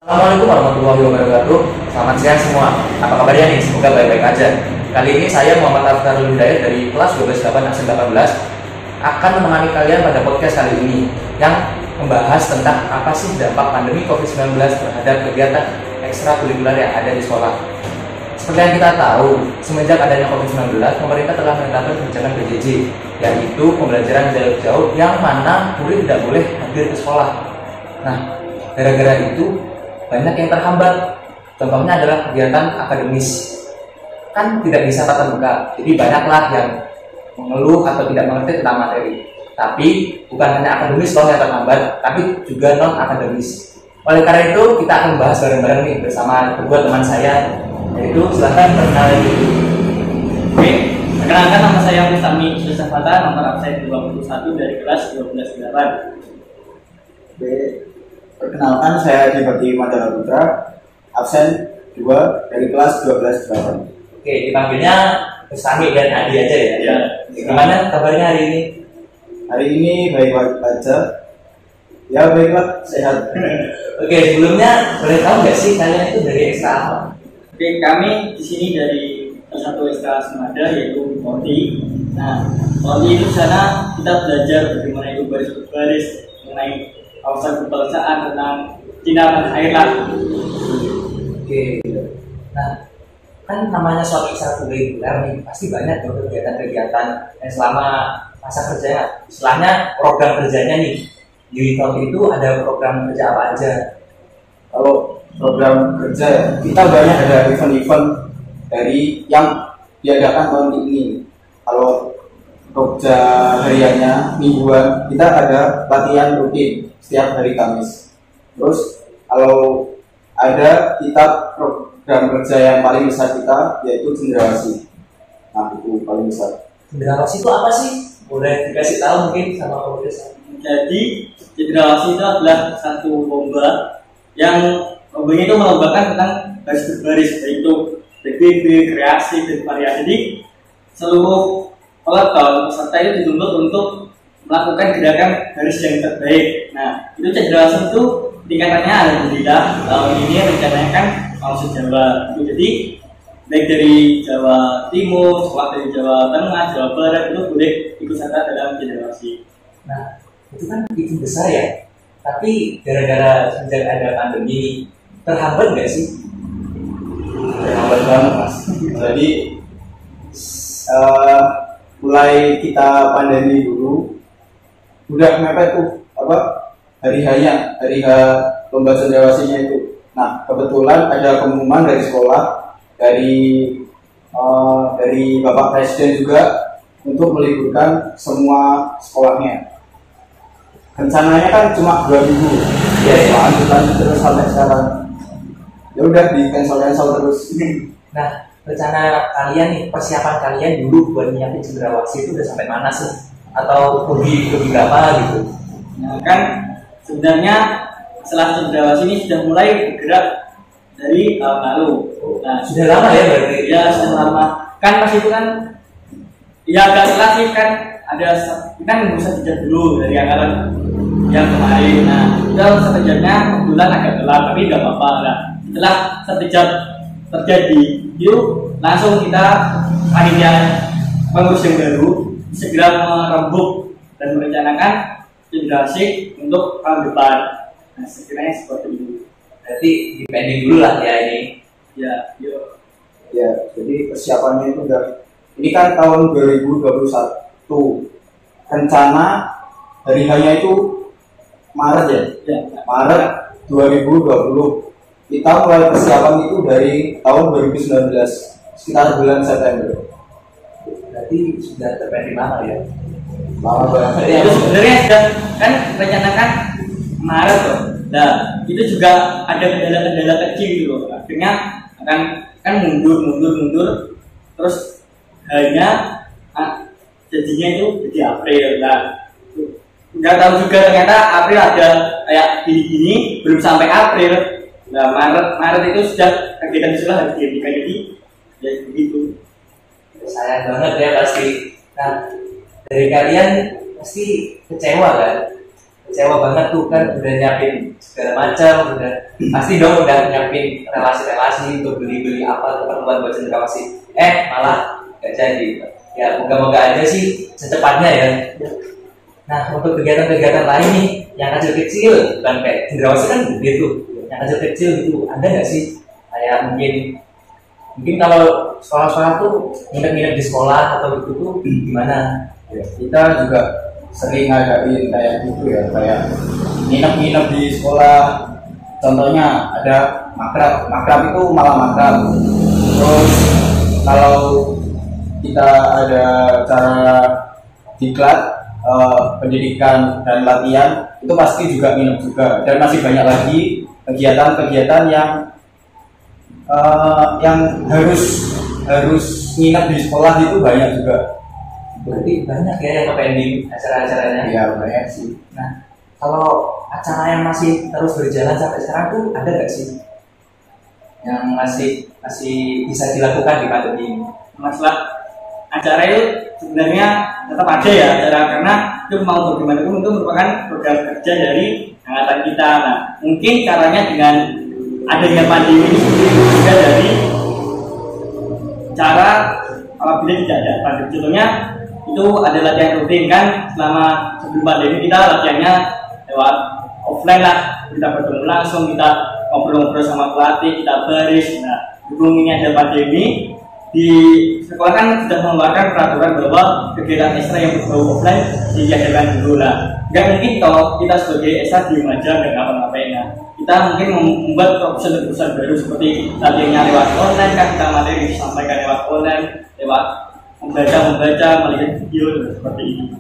Assalamualaikum warahmatullahi wabarakatuh. Selamat siang semua. Apa kabarnya nih? Semoga baik-baik aja. Kali ini saya Muhammad Aftarul Hidayat dari kelas 128 Aksen 18 akan menemani kalian pada podcast kali ini yang membahas tentang apa sih dampak pandemi COVID-19 terhadap kegiatan ekstrakurikuler yang ada di sekolah. Seperti yang kita tahu, semenjak adanya COVID-19, pemerintah telah menetapkan kebijakan PJJ, yaitu pembelajaran jarak jauh yang mana murid tidak boleh hadir ke sekolah. Nah, gara-gara itu banyak yang terhambat. Contohnya adalah kegiatan akademis. Kan tidak bisa tatap muka, jadi banyaklah yang mengeluh atau tidak mengerti tentang materi. Tapi bukan hanya akademis loh yang terhambat, tapi juga non akademis. Oleh karena itu kita akan bahas bareng-bareng nih bersama kedua teman saya, yaitu silahkan perkenalan dulu. Oke, perkenalkan nama saya Mustami Yusafata, nomor absen 21 dari kelas 12-8. Oke, perkenalkan saya Dibati Mandala Putra, absen 2 dari kelas 12-8. Oke, dipanggilnya Mustami dan Adi aja ya. Ya. Gimana kabarnya hari ini? Hari ini baik-baik aja. Ya baiklah, sehat. Oke, sebelumnya boleh tahu nggak sih kalian itu dari ekstra apa? Oke, kami di sini dari satu ekstra semada yaitu Poli. Nah, Poli itu sana kita belajar bagaimana itu baris-baris mengenai kawasan kebangsaan tentang Cina dan air lah. Oke, nah kan namanya suatu ekstrakurikuler nih pasti banyak dong kegiatan-kegiatan yang selama masa kerjanya, istilahnya program kerjanya nih. Di tahun itu ada program kerja apa aja? Kalau program kerja ya, kita banyak ada event-event dari yang diadakan tahun ini. Kalau kerja hariannya mingguan, kita ada latihan rutin setiap hari Kamis. Terus kalau ada kita program kerja yang paling besar kita yaitu cendrawasih. Nah itu paling besar. Cendrawasih itu apa sih? Boleh dikasih tahu mungkin sama pemirsa. Jadi cendrawasih itu adalah satu lomba yang lombanya itu melombakan tentang baris berbaris, yaitu PBB, kreasi, dan variasi. Jadi seluruh peloton peserta itu dituntut untuk melakukan gerakan baris yang terbaik. Nah, itu cendrawasih itu tingkatannya alhamdulillah tahun ini rencananya kan mau se-Jawa. Jadi baik dari Jawa Timur, sekolah dari Jawa Tengah, Jawa Barat itu boleh ikut serta dalam cendrawasih. Nah, itu kan itu besar ya. Tapi gara-gara sejak ada pandemi terhambat nggak sih? Terhambat banget mas. Jadi mulai kita pandemi dulu udah mepet tuh apa hari H lomba cendrawasihnya itu. Nah kebetulan ada pengumuman dari sekolah dari Bapak Presiden juga untuk meliburkan semua sekolahnya. Rencananya kan cuma 2 minggu, ya lanjutan terus sampai sekarang. Ya udah di cancel terus. Nah, rencana kalian nih, persiapan kalian dulu buat nyiapin cendrawasih itu udah sampai mana sih? Atau lebih berapa gitu? Nah kan sebenarnya setelah cendrawasih ini sudah mulai bergerak dari tahun lalu. Nah Sudah lama ya berarti? ya sudah lama. Kan pas itu kan ya agak telat sih kan ada kita nggak usah jejak dulu dari angkatan yang kemarin. Nah kita sekejapnya kebetulan agak telat tapi nggak apa-apa lah. Setelah sekejap terjadi, yuk langsung kita panitia pengurus yang baru segera merembuk dan merencanakan cendrawasih untuk tahun depan. Nah sekiranya seperti itu. Berarti dipending dulu lah ya ini. Ya, yuk. Ya jadi persiapannya itu udah. Ini kan tahun 2021. Rencana hari hanya itu Maret ya? Ya. Maret 2020. Kita mulai persiapan itu dari tahun 2019 sekitar bulan September. Berarti sudah terpending lama ya? Lama banget. Itu sebenarnya sudah kan rencanakan Maret loh. Nah itu juga ada kendala-kendala kecil gitu loh. Akhirnya akan kan mundur terus hanya jadinya itu di April. Nah nggak tahu juga ternyata April ada kayak gini belum sampai April. Nah Maret itu sudah kegiatan sudah harus dihentikan, jadi ya begitu. Sayang banget ya pasti. Nah, dari kalian pasti kecewa kan? kecewa banget tuh kan, udah nyiapin segala macam, udah pasti dong udah nyiapin relasi-relasi untuk beli-beli apa keperluan buat cendrawasih, malah gak jadi. Ya moga-moga aja sih secepatnya ya. Nah untuk kegiatan-kegiatan lain nih yang kecil-kecil, bukan kayak cendrawasih kan gede tuh, yang kecil-kecil gitu ada nggak sih? Kayak mungkin kalau sekolah-sekolah tuh nginep-nginep di sekolah atau gitu tuh gimana? Ya, kita juga sering ngadain kayak gitu ya, kayak nginep-nginep di sekolah. Contohnya ada makrab itu malam makrab. Terus kalau kita ada cara diklat pendidikan dan latihan itu pasti juga nginep juga, dan masih banyak lagi kegiatan-kegiatan yang harus nginep di sekolah itu banyak juga. Berarti banyak ya yang pending acara-acaranya. Iya banyak sih. Nah kalau acara yang masih terus berjalan sampai sekarang tuh ada nggak sih yang masih bisa dilakukan di pandemi ini? Masalah acara itu sebenarnya tetap ada ya acara, karena itu mau bagaimanapun itu merupakan program kerja dari angkatan kita. Nah mungkin caranya dengan adanya pandemi ini juga dari cara apabila tidak ada pandemi. Contohnya itu ada latihan rutin kan, selama sebelum pandemi kita latihannya lewat offline lah, kita bertemu langsung, kita ngobrol-ngobrol sama pelatih, kita baris. Nah berhubung ini ada pandemi, di sekolah kan sudah mengeluarkan peraturan bahwa kegiatan ekstra yang berbau offline diadakan dulu lah. Nggak mungkin kalau kita sebagai ekstra di aja nggak ngapa-ngapain. Nah, kita mungkin membuat terobosan-terobosan baru seperti latihannya lewat online kan, kita materi disampaikan lewat online, lewat membaca, melihat video seperti ini.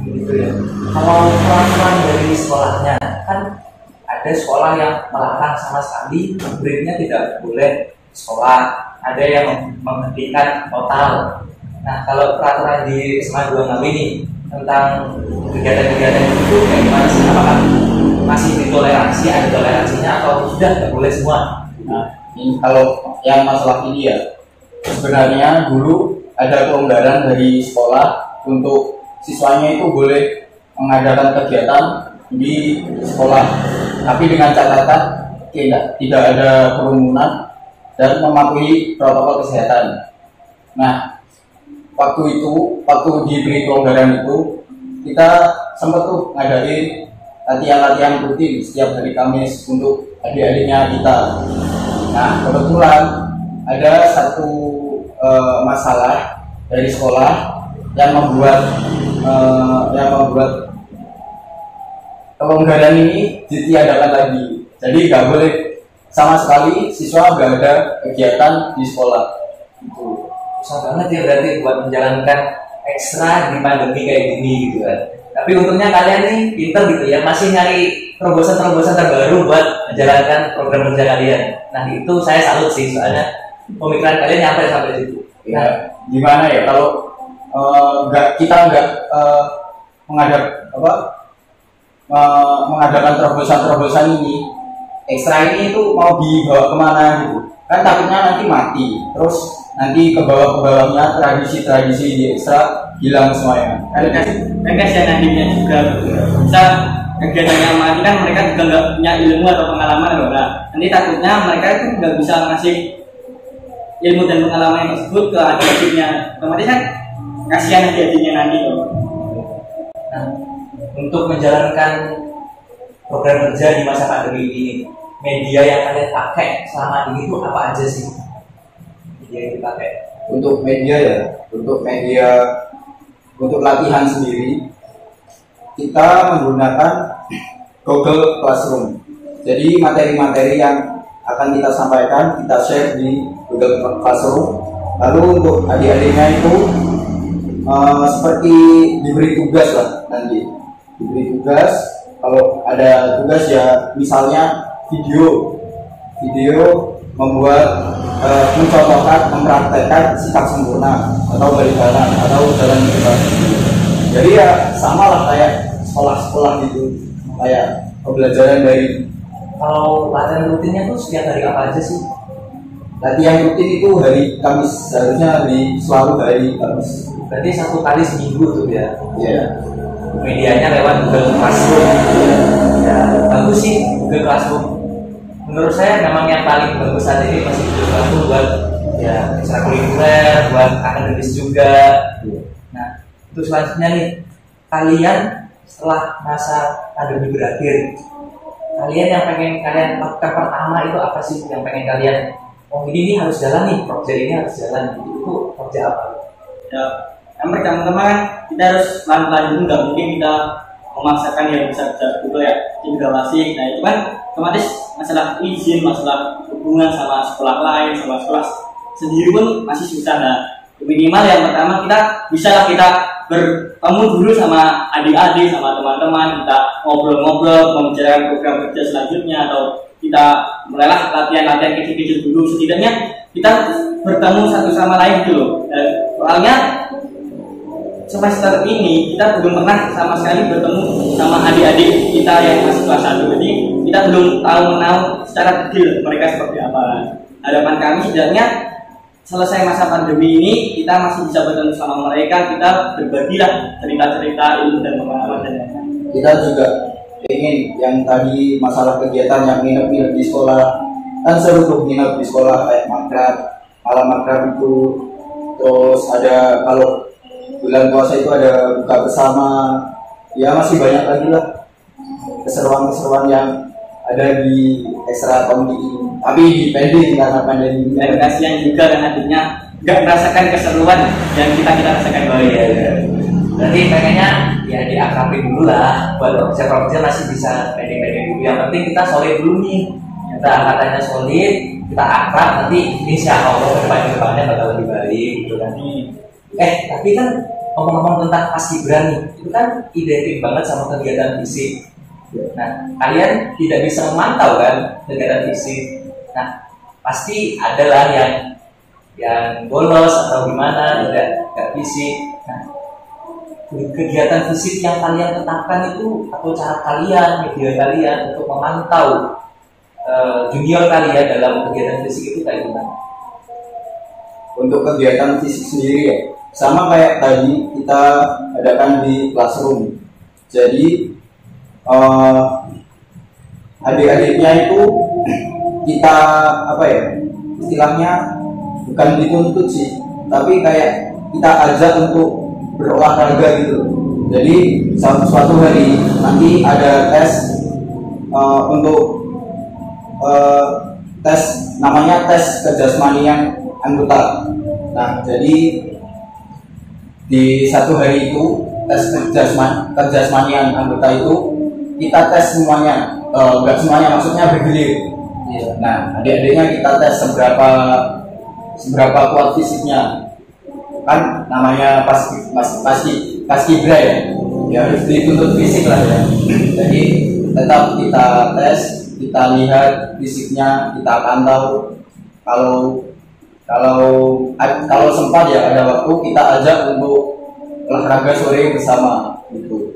Gitu ya. Kalau peraturan dari sekolahnya kan ada sekolah yang melarang sama sekali muridnya tidak boleh sekolah, ada yang menghentikan total. Nah kalau peraturan di SMA 26 ini tentang kegiatan-kegiatan itu kayak gimana sih? Apakah masih ditoleransi, ada toleransinya atau sudah nggak boleh semua? Nah ini kalau yang masalah ini ya, sebenarnya dulu ada kelonggaran dari sekolah untuk siswanya itu boleh mengadakan kegiatan di sekolah, tapi dengan catatan tidak ada kerumunan dan mematuhi protokol kesehatan. Nah, waktu diberi kelonggaran itu, kita sempat tuh ngadain latihan-latihan rutin setiap hari Kamis untuk adik-adiknya kita. Nah, kebetulan ada satu masalah dari sekolah yang membuat kelonggaran ini ditiadakan lagi. Jadi nggak boleh sama sekali siswa nggak ada kegiatan di sekolah. Itu susah banget ya berarti buat menjalankan ekstra di pandemi kayak gini gitu kan. Tapi untungnya kalian nih pinter gitu ya, masih nyari terobosan-terobosan terbaru buat menjalankan program kerja kalian. Nah itu saya salut sih, soalnya pemikiran kalian nyampe sampai situ. Ya, gimana ya kalau kita nggak mengadakan terobosan-terobosan ini, ekstra ini itu mau dibawa kemana gitu kan, takutnya nanti mati, terus nanti ke bawah-bawahnya tradisi-tradisi di ekstra hilang semuanya kan kasihan nantinya juga bisa kegiatannya mati kan, mereka juga nggak punya ilmu atau pengalaman loh. Nah, nanti takutnya mereka itu nggak bisa ngasih ilmu dan pengalaman tersebut ke adik-adiknya, otomatis kan kasihan adik-adiknya nanti loh. Nah, untuk menjalankan program kerja di masa pandemi ini, media yang kalian pakai selama ini itu apa aja sih? Media yang dipakai untuk media ya, untuk latihan sendiri kita menggunakan Google Classroom. Jadi materi-materi yang akan kita sampaikan kita share di Google Classroom. Lalu untuk adik-adiknya itu seperti diberi tugas lah, nanti diberi tugas. Kalau ada tugas ya misalnya video membuat mencontohkan, mempraktekkan sikap sempurna atau balik kanan atau jalan bebas. Jadi ya sama lah kayak sekolah-sekolah gitu, kayak pembelajaran dari. Kalau latihan rutinnya tuh setiap hari apa aja sih? Latihan rutin itu hari Kamis, seharusnya selalu hari Kamis. Berarti 1 kali seminggu tuh ya? Iya. medianya lewat Google Classroom. Ya bagus sih Google Classroom. Menurut saya memang yang paling bagus saat ini masih Google Classroom buat ya ekstrakurikuler, buat akademis juga. Nah, untuk selanjutnya nih, kalian setelah masa pandemi berakhir, kalian yang pengen kalian lakukan pertama itu apa sih? Yang pengen kalian, oh ini harus jalan nih, project ini harus jalan. Itu project apa? Ya, yang pertama kan kita harus pelan-pelan dulu, nggak mungkin kita memaksakan yang bisa dulu ya integrasi. Nah itu kan otomatis masalah izin, masalah hubungan sama sekolah lain, sama sekolah sendiri pun masih susah. Nah minimal yang pertama kita bertemu dulu sama adik-adik, sama teman-teman, kita ngobrol-ngobrol, membicarakan program kerja selanjutnya, atau kita mulailah latihan-latihan kecil-kecil dulu. Setidaknya kita bertemu satu sama lain gitu loh. Dan soalnya semester ini kita belum pernah sama sekali bertemu sama adik-adik kita yang masih kelas 1. Jadi kita belum tahu mengenal secara detail mereka seperti apa. Harapan kami setidaknya selesai masa pandemi ini kita masih bisa bertemu sama mereka, kita berbagilah cerita-cerita, ilmu dan pengalaman dan lain-lain. Kita juga ingin yang tadi masalah kegiatan yang nginep-nginep di sekolah, kan seru tuh nginep di sekolah kayak makrab, malam makrab itu. Terus ada kalau bulan puasa itu ada buka bersama, ya masih banyak lagi lah keseruan-keseruan yang ada di ekstra komedi ini. Tapi dipending karena pandemi ini. Dan kasihan juga kan adiknya nggak merasakan keseruan yang kita rasakan. Oh iya, iya. Berarti pengennya ya diakrabin dulu lah. Buat project masih bisa pending-pending dulu. Yang penting kita solid dulu nih. Kita angkatannya solid, kita akrab, nanti insya Allah kedepannya bakal lebih baik gitu kan. Tapi kan ngomong-ngomong tentang paskibra nih, itu kan identik banget sama kegiatan fisik. Nah, kalian tidak bisa memantau kan kegiatan fisik. Nah, pasti adalah yang bolos atau gimana, tidak fisik. Nah, kegiatan fisik yang kalian tetapkan itu atau cara kalian, media kalian untuk memantau junior kalian dalam kegiatan fisik itu kayak gimana? Untuk kegiatan fisik sendiri ya, sama kayak tadi kita adakan di classroom. Jadi adik-adiknya itu kita apa ya, istilahnya bukan dituntut sih, tapi kayak kita ajak untuk berolahraga gitu. Jadi suatu hari nanti ada tes untuk tes, namanya tes kejasmanian anggota. Nah jadi di satu hari itu tes kejasmanian anggota itu kita tes semuanya, enggak semuanya, maksudnya bergilir. Nah, adik-adiknya kita tes seberapa kuat fisiknya. Kan namanya paskibra ya harus dituntut fisik lah ya. Jadi tetap kita tes, kita lihat fisiknya, kita pantau. Kalau sempat ya ada waktu kita ajak untuk olahraga sore bersama gitu.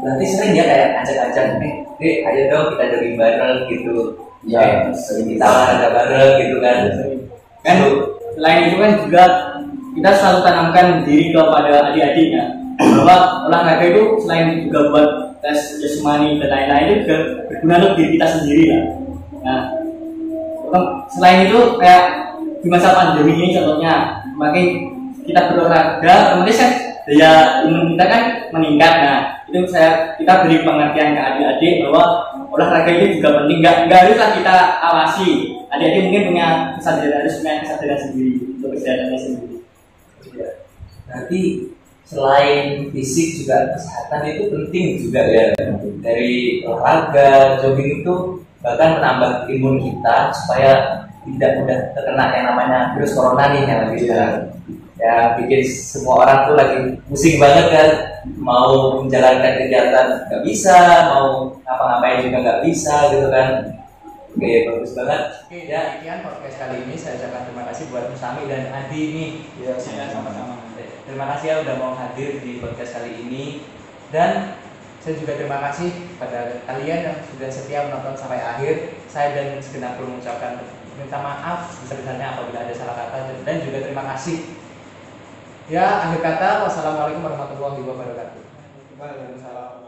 Berarti sering ya kayak ajak-ajak nih, ayo dong kita jogging bareng gitu. Ya, kita olahraga bareng gitu kan. Kan selain itu kan juga kita selalu tanamkan diri kepada adik-adiknya bahwa olahraga itu selain juga buat tes jasmani dan lain-lain itu juga berguna untuk diri kita sendiri lah. Nah, selain itu kayak di masa pandemi ini contohnya, makin kita berolahraga, otomatis kan daya imun kita kan meningkat. Nah, itu kita beri pengertian ke adik-adik bahwa olahraga itu juga penting. Nggak haruslah kita awasi. Adik-adik mungkin punya kesadaran sendiri untuk kesehatannya sendiri. Berarti selain fisik juga kesehatan itu penting juga ya. Dari olahraga, jogging itu bahkan menambah imun kita supaya tidak mudah terkena yang namanya virus corona nih yang lagi ya bikin semua orang tuh lagi pusing banget kan, mau menjalankan kegiatan nggak bisa, mau ngapa-ngapain juga nggak bisa gitu kan. Oke, bagus banget. Oke, ya sekian podcast kali ini. Saya ucapkan terima kasih buat Musami dan Adi nih. Ya, sama-sama. Terima kasih ya udah mau hadir di podcast kali ini. Dan saya juga terima kasih pada kalian yang sudah setia menonton sampai akhir. Saya dan segenap kru mengucapkan minta maaf sebesar-besarnya apabila ada salah kata, dan juga terima kasih. Ya, akhir kata, wassalamualaikum warahmatullahi wabarakatuh. Mbak yang salah